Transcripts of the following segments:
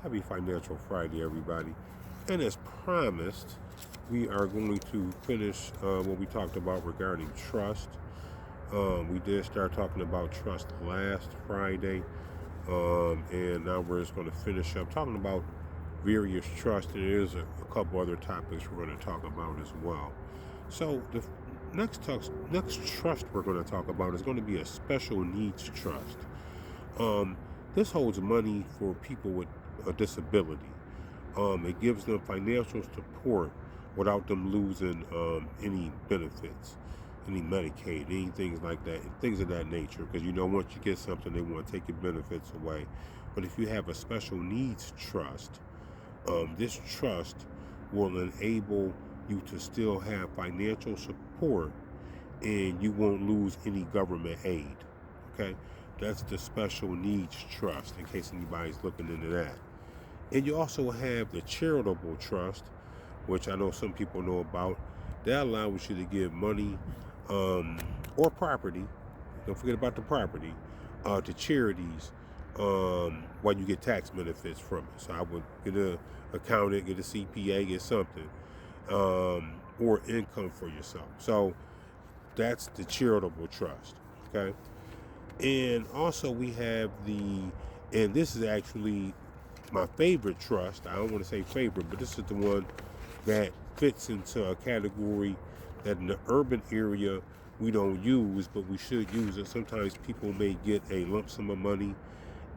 Happy Financial Friday, everybody. And as promised, we are going to finish what we talked about regarding trust. We did start talking about trust last Friday, and now we're just going to finish up talking about various trusts. And there's a couple other topics we're going to talk about as well. So the next trust we're going to talk about is going to be a special needs trust. Um, this holds money for people with a disability. It gives them financial support without them losing any benefits, any Medicaid, any things like that, things of that nature. Because once you get something, they want to take your benefits away. But if you have a special needs trust, this trust will enable you to still have financial support, and you won't lose any government aid. Okay, that's the special needs trust. In case anybody's looking into that. And you also have the charitable trust, which I know some people know about. That allows you to give money or property, don't forget about the property, to charities while you get tax benefits from it. So I would get an accountant, get a CPA, get something, or income for yourself. So that's the charitable trust, okay? And also we have and this is actually my favorite trust. I don't want to say favorite, but this is the one that fits into a category that in the urban area we don't use, but we should use it. Sometimes people may get a lump sum of money,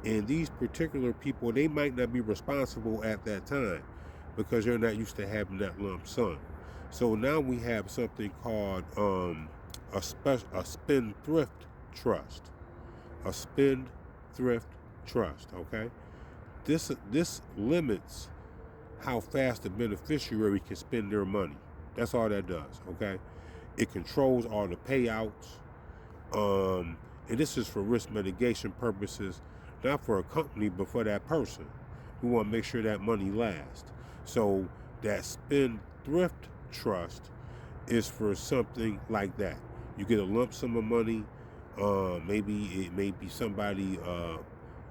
and these particular people, they might not be responsible at that time because they're not used to having that lump sum. So now we have something called a spendthrift trust. A spendthrift trust, okay? This limits how fast the beneficiary can spend their money. That's all that does, okay? It controls all the payouts. And this is for risk mitigation purposes, not for a company, but for that person. We want to make sure that money lasts. So that spendthrift trust is for something like that. You get a lump sum of money. Maybe it may be somebody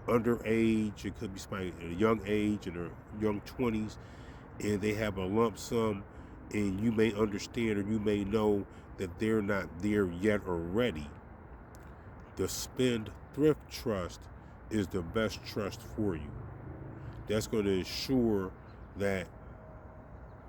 underage. It could be somebody at a young age, in their young 20s, and they have a lump sum, and you may understand or you may know that they're not there yet or ready. The spendthrift trust is the best trust for you. That's going to ensure that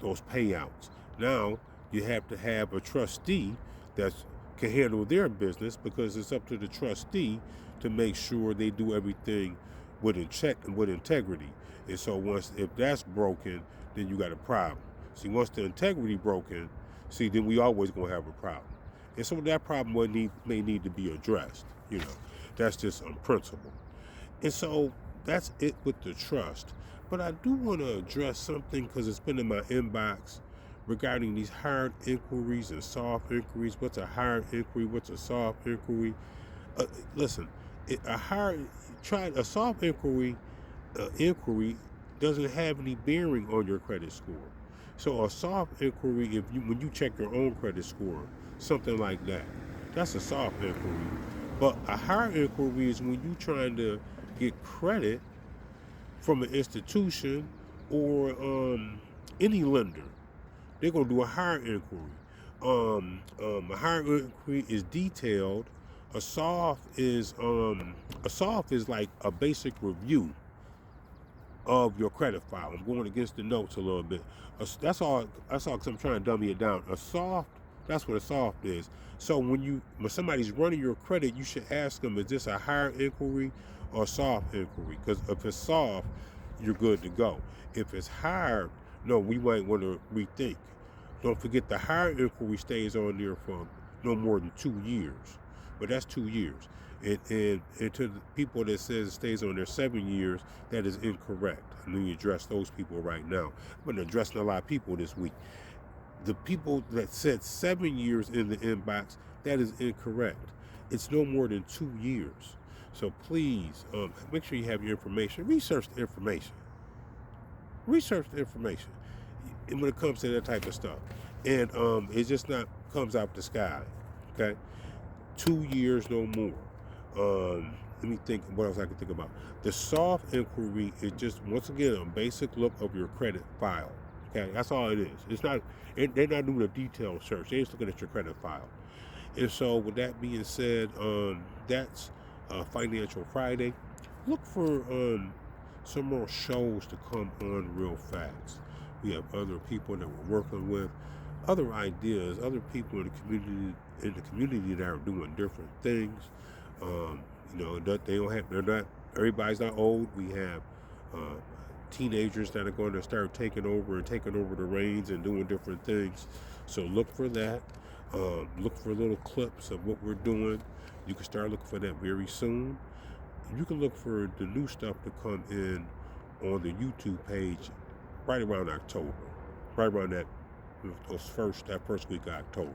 those payouts. Now, you have to have a trustee that can handle their business, because it's up to the trustee to make sure they do everything with check and with integrity. And so if that's broken, then you got a problem. See, once the integrity broken, then we always gonna have a problem. And so that problem may need to be addressed. That's just on principle. And so that's it with the trust. But I do want to address something, because it's been in my inbox regarding these hard inquiries and soft inquiries. What's a hard inquiry? What's a soft inquiry? Listen, a soft inquiry doesn't have any bearing on your credit score. So a soft inquiry, when you check your own credit score, something like that, that's a soft inquiry. But a hard inquiry is when you're trying to get credit from an institution or any lender. They're gonna do a hard inquiry. A hard inquiry is detailed. A soft is like a basic review of your credit file. I'm going against the notes a little bit. That's all. Because I'm trying to dummy it down. A soft. That's what a soft is. So when somebody's running your credit, you should ask them, is this a hard inquiry or a soft inquiry? Because if it's soft, you're good to go. If it's hard, no, we might want to rethink. Don't forget, the hard inquiry stays on there for no more than 2 years. But that's 2 years. And to the people that says it stays on there 7 years, that is incorrect. I need to address those people right now. I've been addressing a lot of people this week. The people that said 7 years in the inbox, that is incorrect. It's no more than 2 years. So please, make sure you have your information. Research the information. And when it comes to that type of stuff. And it just not comes out the sky. Okay? 2 years, no more. let me think what else I can think about. The soft inquiry is just, once again, a basic look of your credit file. Okay, that's all it is. It's not, they're not doing a detailed search. They're just looking at your credit file. And so, with that being said, that's Financial Friday. Look for some more shows to come on real fast. We have other people that we're working with, other ideas, other people in the community that are doing different things. That they don't have. They're not. Everybody's not old. We have teenagers that are going to start taking over the reins and doing different things. So look for that. Look for little clips of what we're doing. You can start looking for that very soon. You can look for the new stuff to come in on the YouTube page right around October, right around that first week of October.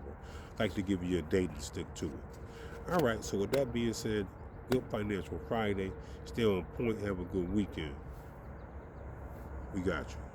I'd like to give you a date and stick to it. All right. So with that being said, good Financial Friday. Stay on point. Have a good weekend. We got you.